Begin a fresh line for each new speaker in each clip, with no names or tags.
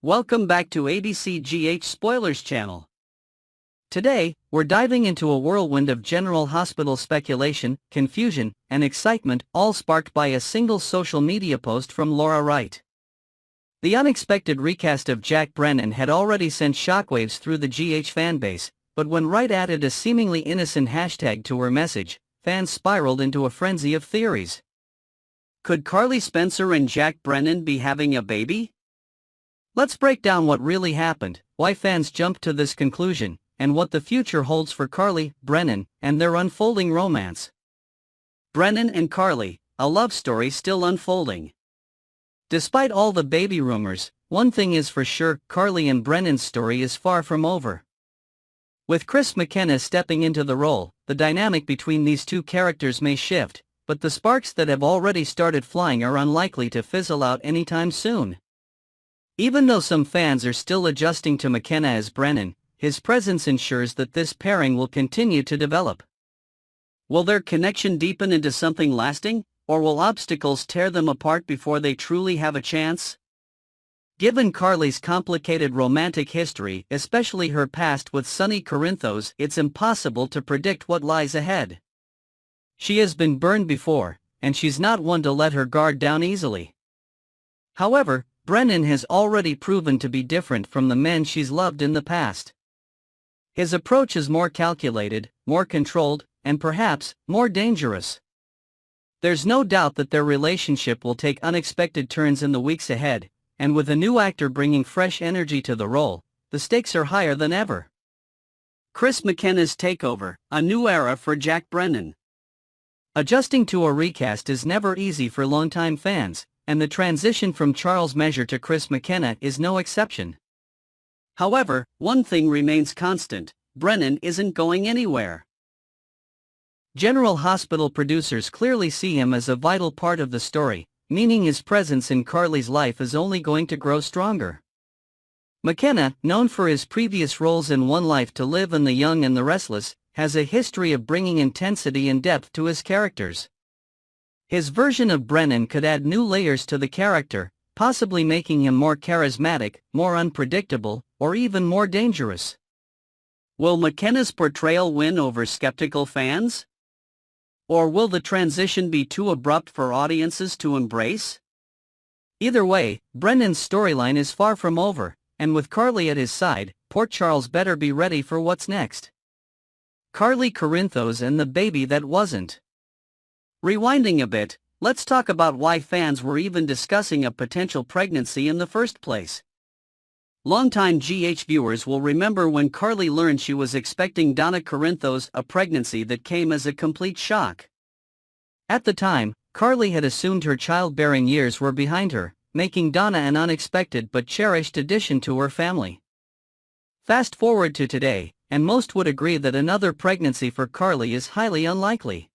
Welcome back to ABCGH Spoilers channel. Today, we're diving into a whirlwind of General Hospital speculation, confusion, and excitement, all sparked by a single social media post from Laura Wright. The unexpected recast of Jack Brennan had already sent shockwaves through the GH fanbase, but when Wright added a seemingly innocent hashtag to her message, fans spiraled into a frenzy of theories. Could Carly Spencer and Jack Brennan be having a baby? Let's break down what really happened, why fans jumped to this conclusion, and what the future holds for Carly, Brennan, and their unfolding romance. Brennan and Carly, a love story still unfolding. Despite all the baby rumors, one thing is for sure, Carly and Brennan's story is far from over. With Chris McKenna stepping into the role, the dynamic between these two characters may shift, but the sparks that have already started flying are unlikely to fizzle out anytime soon. Even though some fans are still adjusting to McKenna as Brennan, his presence ensures that this pairing will continue to develop. Will their connection deepen into something lasting, or will obstacles tear them apart before they truly have a chance? Given Carly's complicated romantic history, especially her past with Sonny Corinthos, it's impossible to predict what lies ahead. She has been burned before, and she's not one to let her guard down easily. However, Brennan has already proven to be different from the men she's loved in the past. His approach is more calculated, more controlled, and perhaps, more dangerous. There's no doubt that their relationship will take unexpected turns in the weeks ahead, and with a new actor bringing fresh energy to the role, the stakes are higher than ever. Chris McKenna's takeover, a new era for Jack Brennan. Adjusting to a recast is never easy for longtime fans, and the transition from Charles Measure to Chris McKenna is no exception. However, one thing remains constant: Brennan isn't going anywhere. General Hospital producers clearly see him as a vital part of the story, meaning his presence in Carly's life is only going to grow stronger. McKenna, known for his previous roles in One Life to Live and The Young and the Restless, has a history of bringing intensity and depth to his characters. His version of Brennan could add new layers to the character, possibly making him more charismatic, more unpredictable, or even more dangerous. Will McKenna's portrayal win over skeptical fans? Or will the transition be too abrupt for audiences to embrace? Either way, Brennan's storyline is far from over, and with Carly at his side, Port Charles better be ready for what's next. Carly Corinthos and the baby that wasn't. Rewinding a bit, let's talk about why fans were even discussing a potential pregnancy in the first place. Longtime GH viewers will remember when Carly learned she was expecting Donna Corinthos, a pregnancy that came as a complete shock. At the time, Carly had assumed her childbearing years were behind her, making Donna an unexpected but cherished addition to her family. Fast forward to today, and most would agree that another pregnancy for Carly is highly unlikely.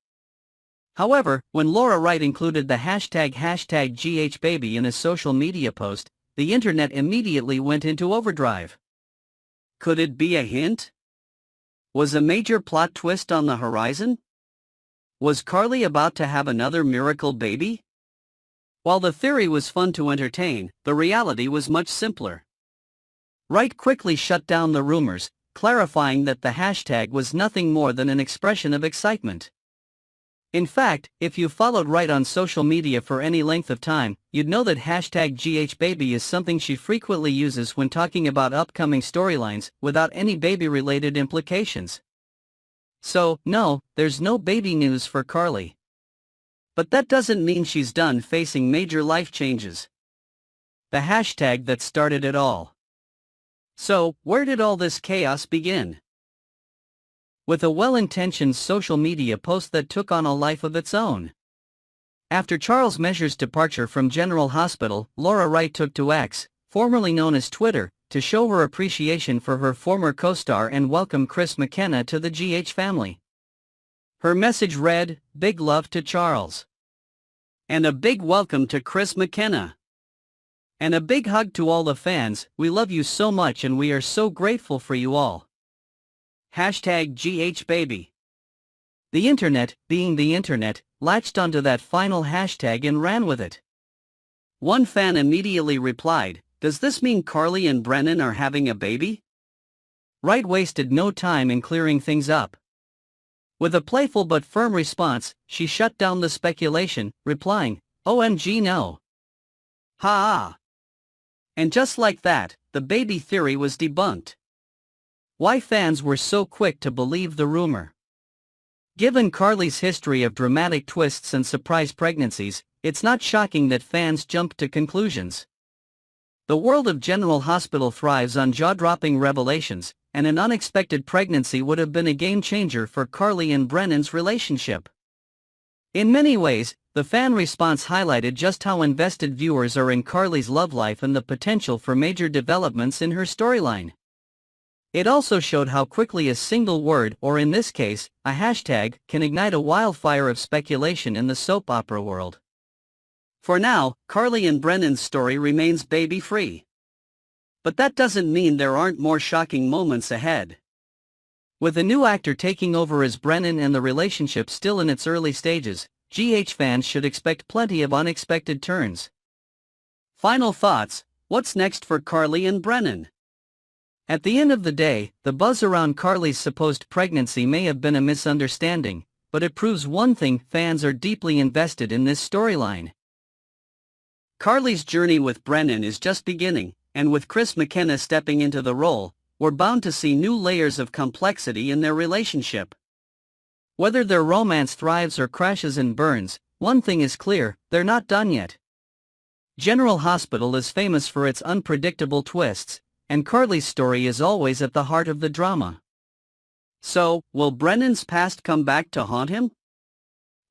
However, when Laura Wright included the hashtag #GHBaby in a social media post, the internet immediately went into overdrive. Could it be a hint? Was a major plot twist on the horizon? Was Carly about to have another miracle baby? While the theory was fun to entertain, the reality was much simpler. Wright quickly shut down the rumors, clarifying that the hashtag was nothing more than an expression of excitement. In fact, if you followed Wright on social media for any length of time, you'd know that #GHBaby is something she frequently uses when talking about upcoming storylines, without any baby-related implications. So, no, there's no baby news for Carly. But that doesn't mean she's done facing major life changes. The hashtag that started it all. So, where did all this chaos begin? With a well-intentioned social media post that took on a life of its own. After Charles Measure's departure from General Hospital, Laura Wright took to X, formerly known as Twitter, to show her appreciation for her former co-star and welcome Chris McKenna to the GH family. Her message read, "Big love to Charles. And a big welcome to Chris McKenna. And a big hug to all the fans, we love you so much and we are so grateful for you all. #GHBaby." The internet, being the internet, latched onto that final hashtag and ran with it. One fan immediately replied, Does this mean Carly and Brennan are having a baby? Wright wasted no time in clearing things up. With a playful but firm response, she shut down the speculation, replying, "OMG no. Ha ha." And just like that, the baby theory was debunked. Why fans were so quick to believe the rumor? Given Carly's history of dramatic twists and surprise pregnancies, it's not shocking that fans jumped to conclusions. The world of General Hospital thrives on jaw-dropping revelations, and an unexpected pregnancy would have been a game-changer for Carly and Brennan's relationship. In many ways, the fan response highlighted just how invested viewers are in Carly's love life and the potential for major developments in her storyline. It also showed how quickly a single word, or in this case, a hashtag, can ignite a wildfire of speculation in the soap opera world. For now, Carly and Brennan's story remains baby-free. But that doesn't mean there aren't more shocking moments ahead. With a new actor taking over as Brennan and the relationship still in its early stages, GH fans should expect plenty of unexpected turns. Final thoughts: what's next for Carly and Brennan? At the end of the day, the buzz around Carly's supposed pregnancy may have been a misunderstanding, but it proves one thing: fans are deeply invested in this storyline. Carly's journey with Brennan is just beginning, and with Chris McKenna stepping into the role, we're bound to see new layers of complexity in their relationship. Whether their romance thrives or crashes and burns, one thing is clear: they're not done yet. General Hospital is famous for its unpredictable twists, and Carly's story is always at the heart of the drama. So, will Brennan's past come back to haunt him?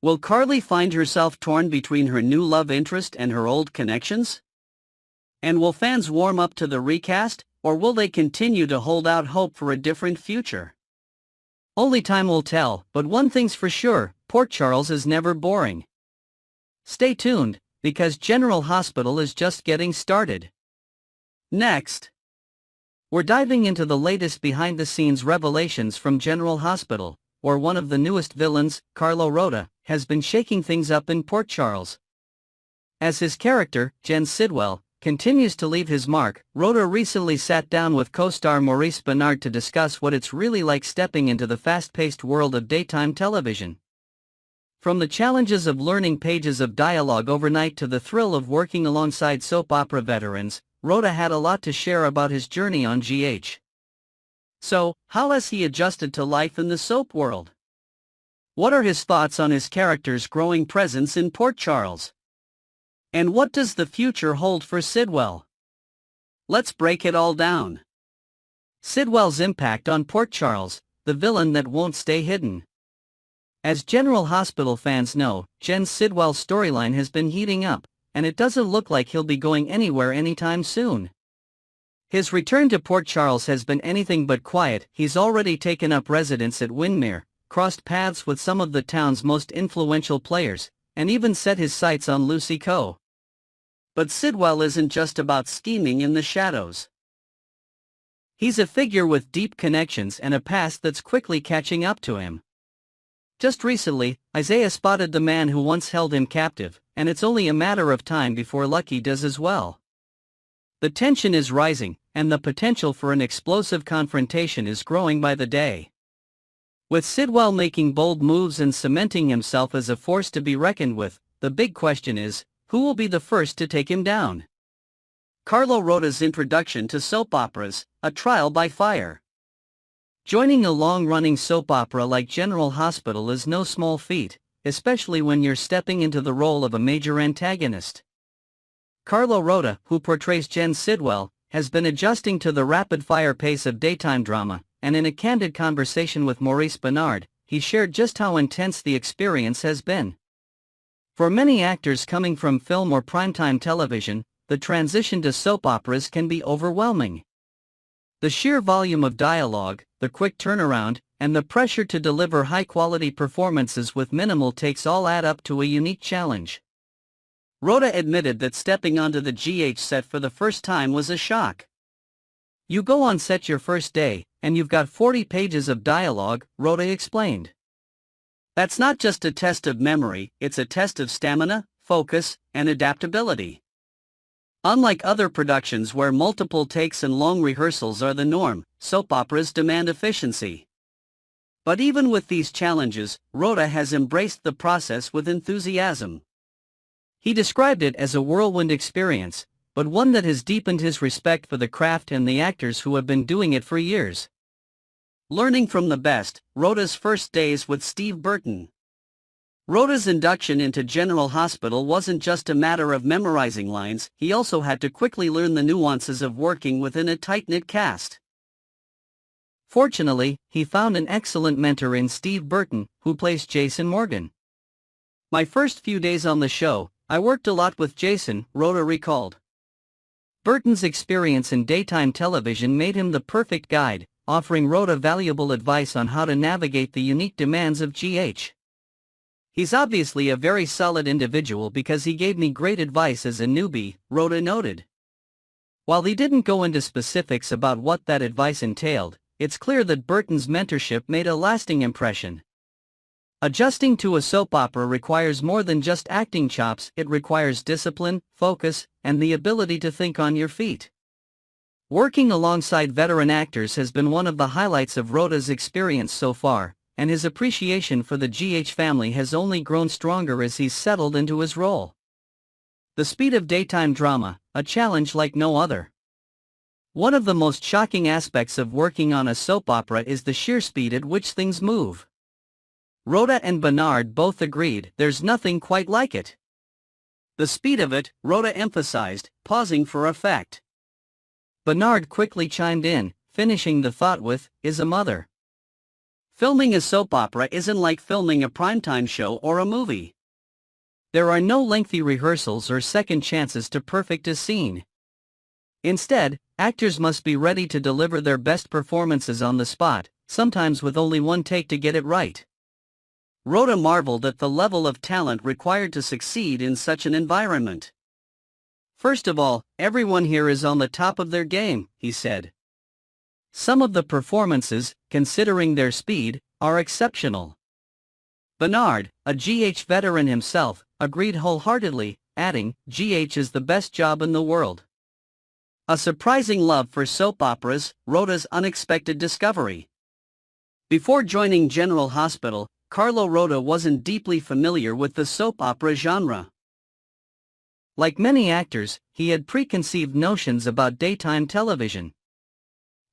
Will Carly find herself torn between her new love interest and her old connections? And will fans warm up to the recast, or will they continue to hold out hope for a different future? Only time will tell, but one thing's for sure: Port Charles is never boring. Stay tuned, because General Hospital is just getting started. Next, we're diving into the latest behind-the-scenes revelations from General Hospital, where one of the newest villains, Carlo Rota, has been shaking things up in Port Charles. As his character, Jen Sidwell, continues to leave his mark, Rota recently sat down with co-star Maurice Benard to discuss what it's really like stepping into the fast-paced world of daytime television. From the challenges of learning pages of dialogue overnight to the thrill of working alongside soap opera veterans, Rota had a lot to share about his journey on GH. So, how has he adjusted to life in the soap world? What are his thoughts on his character's growing presence in Port Charles? And what does the future hold for Sidwell? Let's break it all down. Sidwell's impact on Port Charles, the villain that won't stay hidden. As General Hospital fans know, Jen Sidwell's storyline has been heating up, and it doesn't look like he'll be going anywhere anytime soon. His return to Port Charles has been anything but quiet. He's already taken up residence at Windermere, crossed paths with some of the town's most influential players, and even set his sights on Lucy Coe. But Sidwell isn't just about scheming in the shadows. He's a figure with deep connections and a past that's quickly catching up to him. Just recently, Isaiah spotted the man who once held him captive, and it's only a matter of time before Lucky does as well. The tension is rising, and the potential for an explosive confrontation is growing by the day. With Sidwell making bold moves and cementing himself as a force to be reckoned with, the big question is, who will be the first to take him down? Carlo Rota's introduction to soap operas, a trial by fire. Joining a long-running soap opera like General Hospital is no small feat, especially when you're stepping into the role of a major antagonist. Carlo Rota, who portrays Jen Sidwell, has been adjusting to the rapid-fire pace of daytime drama, and in a candid conversation with Maurice Benard, he shared just how intense the experience has been. For many actors coming from film or primetime television, the transition to soap operas can be overwhelming. The sheer volume of dialogue, the quick turnaround, and the pressure to deliver high-quality performances with minimal takes all add up to a unique challenge. Rota admitted that stepping onto the GH set for the first time was a shock. "You go on set your first day, and you've got 40 pages of dialogue," Rota explained. "That's not just a test of memory, it's a test of stamina, focus, and adaptability." Unlike other productions where multiple takes and long rehearsals are the norm, soap operas demand efficiency. But even with these challenges, Rhoda has embraced the process with enthusiasm. He described it as a whirlwind experience, but one that has deepened his respect for the craft and the actors who have been doing it for years. Learning from the best, Rhoda's first days with Steve Burton. Rhoda's induction into General Hospital wasn't just a matter of memorizing lines, he also had to quickly learn the nuances of working within a tight-knit cast. Fortunately, he found an excellent mentor in Steve Burton, who plays Jason Morgan. My first few days on the show, I worked a lot with Jason, Rhoda recalled. Burton's experience in daytime television made him the perfect guide, offering Rhoda valuable advice on how to navigate the unique demands of GH. He's obviously a very solid individual because he gave me great advice as a newbie, Rhoda noted. While he didn't go into specifics about what that advice entailed, it's clear that Burton's mentorship made a lasting impression. Adjusting to a soap opera requires more than just acting chops, it requires discipline, focus, and the ability to think on your feet. Working alongside veteran actors has been one of the highlights of Rhoda's experience so far, and his appreciation for the GH family has only grown stronger as he's settled into his role. The speed of daytime drama, a challenge like no other. One of the most shocking aspects of working on a soap opera is the sheer speed at which things move. Rhoda and Bernard both agreed there's nothing quite like it. The speed of it, Rhoda emphasized, pausing for effect. Bernard quickly chimed in, finishing the thought with, is a mother. Filming a soap opera isn't like filming a primetime show or a movie. There are no lengthy rehearsals or second chances to perfect a scene. Instead, actors must be ready to deliver their best performances on the spot, sometimes with only one take to get it right. Rhoda marveled at the level of talent required to succeed in such an environment. First of all, everyone here is on the top of their game, he said. Some of the performances, considering their speed, are exceptional. Bernard, a GH veteran himself, agreed wholeheartedly, adding, GH is the best job in the world. A surprising love for soap operas, Rhoda's unexpected discovery. Before joining General Hospital, Carlo Rhoda wasn't deeply familiar with the soap opera genre. Like many actors, he had preconceived notions about daytime television.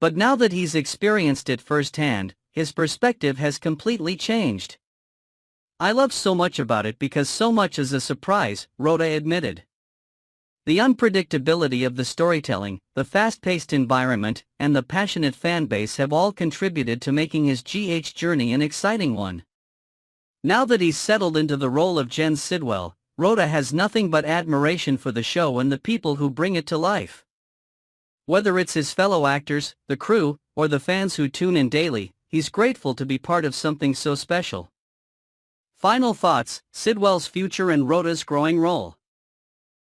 But now that he's experienced it firsthand, his perspective has completely changed. I love so much about it because so much is a surprise, Rhoda admitted. The unpredictability of the storytelling, the fast-paced environment, and the passionate fan base have all contributed to making his GH journey an exciting one. Now that he's settled into the role of Jen Sidwell, Rhoda has nothing but admiration for the show and the people who bring it to life. Whether it's his fellow actors, the crew, or the fans who tune in daily, he's grateful to be part of something so special. Final thoughts, Sidwell's future and Rhoda's growing role.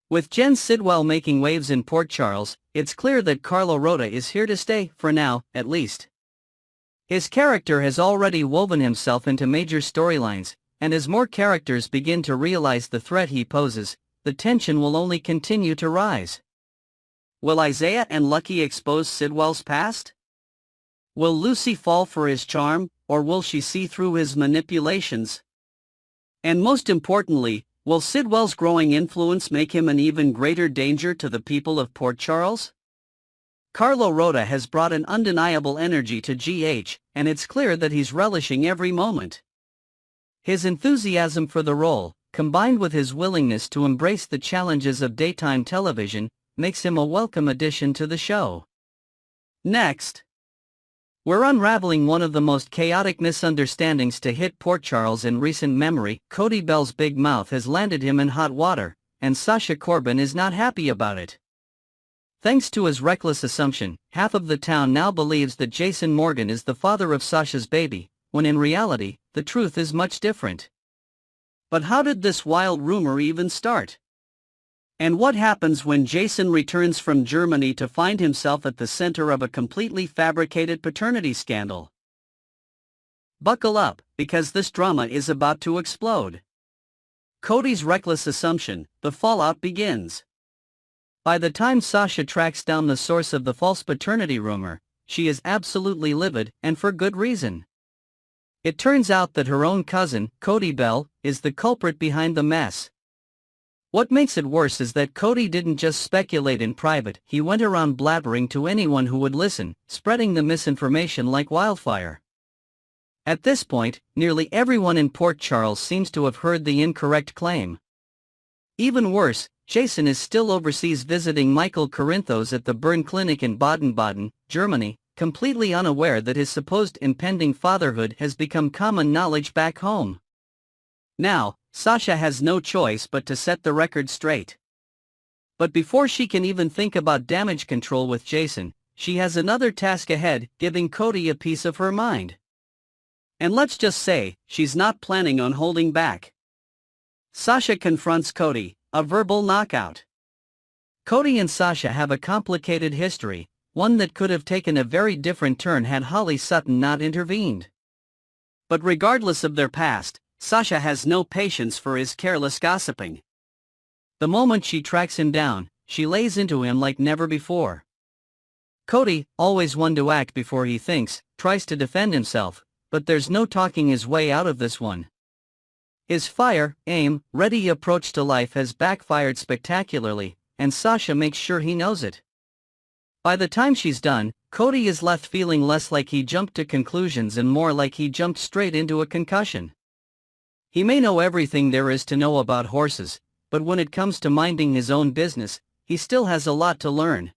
With Jen Sidwell making waves in Port Charles, it's clear that Carlo Rhoda is here to stay, for now, at least. His character has already woven himself into major storylines, and as more characters begin to realize the threat he poses, the tension will only continue to rise. Will Isaiah and Lucky expose Sidwell's past? Will Lucy fall for his charm, or will she see through his manipulations? And most importantly, will Sidwell's growing influence make him an even greater danger to the people of Port Charles? Carlo Rhoda has brought an undeniable energy to GH, and it's clear that he's relishing every moment. His enthusiasm for the role, combined with his willingness to embrace the challenges of daytime television, makes him a welcome addition to the show. Next, we're unraveling one of the most chaotic misunderstandings to hit Port Charles in recent memory. Cody Bell's big mouth has landed him in hot water, and Sasha Corbin is not happy about it. Thanks to his reckless assumption, half of the town now believes that Jason Morgan is the father of Sasha's baby, when in reality, the truth is much different. But how did this wild rumor even start? And what happens when Jason returns from Germany to find himself at the center of a completely fabricated paternity scandal? Buckle up, because this drama is about to explode. Cody's reckless assumption, the fallout begins. By the time Sasha tracks down the source of the false paternity rumor, she is absolutely livid, and for good reason. It turns out that her own cousin, Cody Bell, is the culprit behind the mess. What makes it worse is that Cody didn't just speculate in private, he went around blabbering to anyone who would listen, spreading the misinformation like wildfire. At this point, nearly everyone in Port Charles seems to have heard the incorrect claim. Even worse, Jason is still overseas visiting Michael Corinthos at the burn clinic in Baden-Baden, Germany, completely unaware that his supposed impending fatherhood has become common knowledge back home. Now, Sasha has no choice but to set the record straight. But before she can even think about damage control with Jason, she has another task ahead, giving Cody a piece of her mind. And let's just say, she's not planning on holding back. Sasha confronts Cody, a verbal knockout. Cody and Sasha have a complicated history, one that could have taken a very different turn had Holly Sutton not intervened. But regardless of their past, Sasha has no patience for his careless gossiping. The moment she tracks him down, she lays into him like never before. Cody, always one to act before he thinks, tries to defend himself, but there's no talking his way out of this one. His fire, aim, ready approach to life has backfired spectacularly, and Sasha makes sure he knows it. By the time she's done, Cody is left feeling less like he jumped to conclusions and more like he jumped straight into a concussion. He may know everything there is to know about horses, but when it comes to minding his own business, he still has a lot to learn.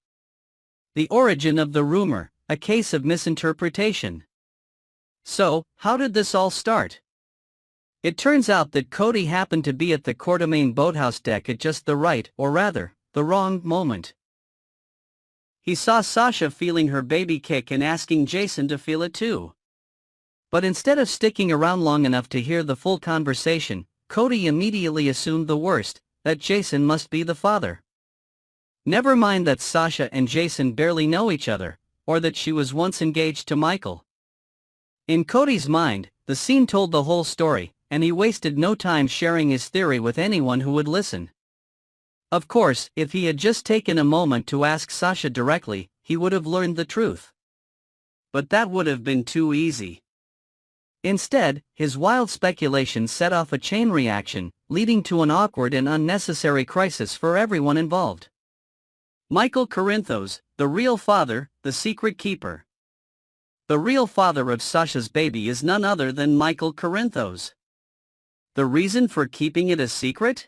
The origin of the rumor, a case of misinterpretation. So, how did this all start? It turns out that Cody happened to be at the Coeur d'Alene boathouse deck at just the right, or rather, the wrong moment. He saw Sasha feeling her baby kick and asking Jason to feel it too. But instead of sticking around long enough to hear the full conversation, Cody immediately assumed the worst, that Jason must be the father. Never mind that Sasha and Jason barely know each other, or that she was once engaged to Michael. In Cody's mind, the scene told the whole story, and he wasted no time sharing his theory with anyone who would listen. Of course, if he had just taken a moment to ask Sasha directly, he would have learned the truth. But that would have been too easy. Instead, his wild speculation set off a chain reaction, leading to an awkward and unnecessary crisis for everyone involved. Michael Corinthos, the real father, the secret keeper. The real father of Sasha's baby is none other than Michael Corinthos. The reason for keeping it a secret?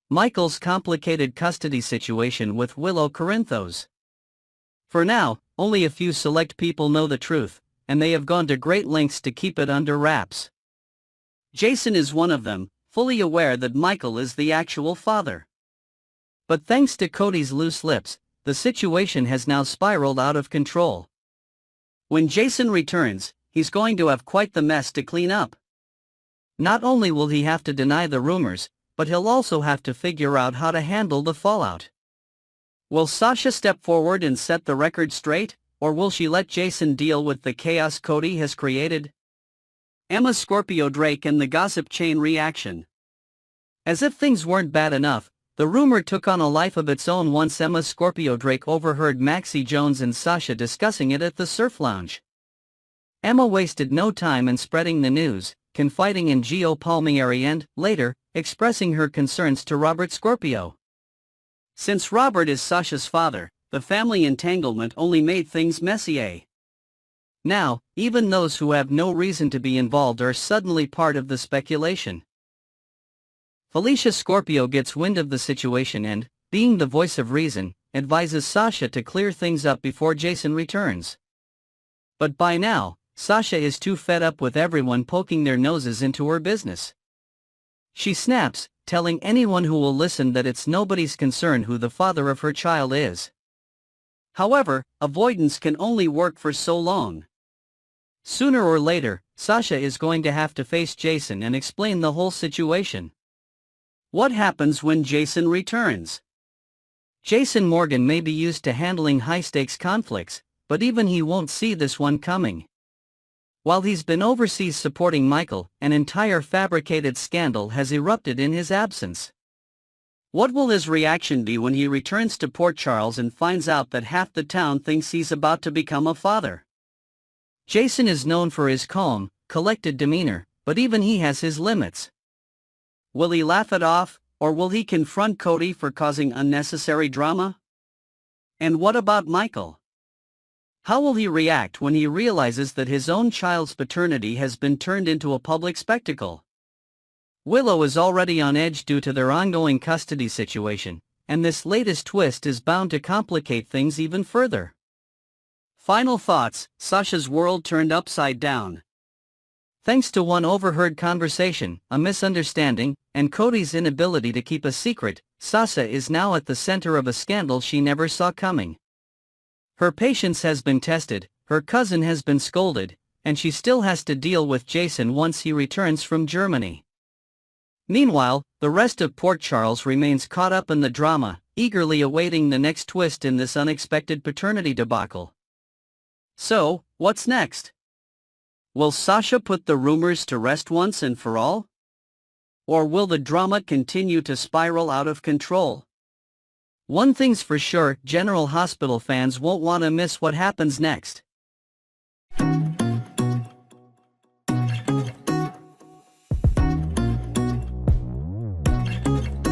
Michael's complicated custody situation with Willow Corinthos. For now, only a few select people know the truth, and they have gone to great lengths to keep it under wraps. Jason is one of them, fully aware that Michael is the actual father. But thanks to Cody's loose lips, the situation has now spiraled out of control. When Jason returns, he's going to have quite the mess to clean up. Not only will he have to deny the rumors, but he'll also have to figure out how to handle the fallout. Will Sasha step forward and set the record straight, or will she let Jason deal with the chaos Cody has created? Emma Scorpio Drake and the gossip chain reaction. As if things weren't bad enough, the rumor took on a life of its own once Emma Scorpio Drake overheard Maxie Jones and Sasha discussing it at the surf lounge. Emma wasted no time in spreading the news, confiding in Gio Palmieri and, later, expressing her concerns to Robert Scorpio. Since Robert is Sasha's father, the family entanglement only made things messier. Now, even those who have no reason to be involved are suddenly part of the speculation. Felicia Scorpio gets wind of the situation and, being the voice of reason, advises Sasha to clear things up before Jason returns. But by now, Sasha is too fed up with everyone poking their noses into her business. She snaps, telling anyone who will listen that it's nobody's concern who the father of her child is. However, avoidance can only work for so long. Sooner or later, Sasha is going to have to face Jason and explain the whole situation. What happens when Jason returns? Jason Morgan may be used to handling high-stakes conflicts, but even he won't see this one coming. While he's been overseas supporting Michael, an entire fabricated scandal has erupted in his absence. What will his reaction be when he returns to Port Charles and finds out that half the town thinks he's about to become a father? Jason is known for his calm, collected demeanor, but even he has his limits. Will he laugh it off, or will he confront Cody for causing unnecessary drama? And what about Michael? How will he react when he realizes that his own child's paternity has been turned into a public spectacle? Willow is already on edge due to their ongoing custody situation, and this latest twist is bound to complicate things even further. Final thoughts: Sasha's world turned upside down. Thanks to one overheard conversation, a misunderstanding, and Cody's inability to keep a secret, Sasha is now at the center of a scandal she never saw coming. Her patience has been tested, her cousin has been scolded, and she still has to deal with Jason once he returns from Germany. Meanwhile, the rest of Port Charles remains caught up in the drama, eagerly awaiting the next twist in this unexpected paternity debacle. So, what's next? Will Sasha put the rumors to rest once and for all? Or will the drama continue to spiral out of control? One thing's for sure, General Hospital fans won't want to miss what happens next.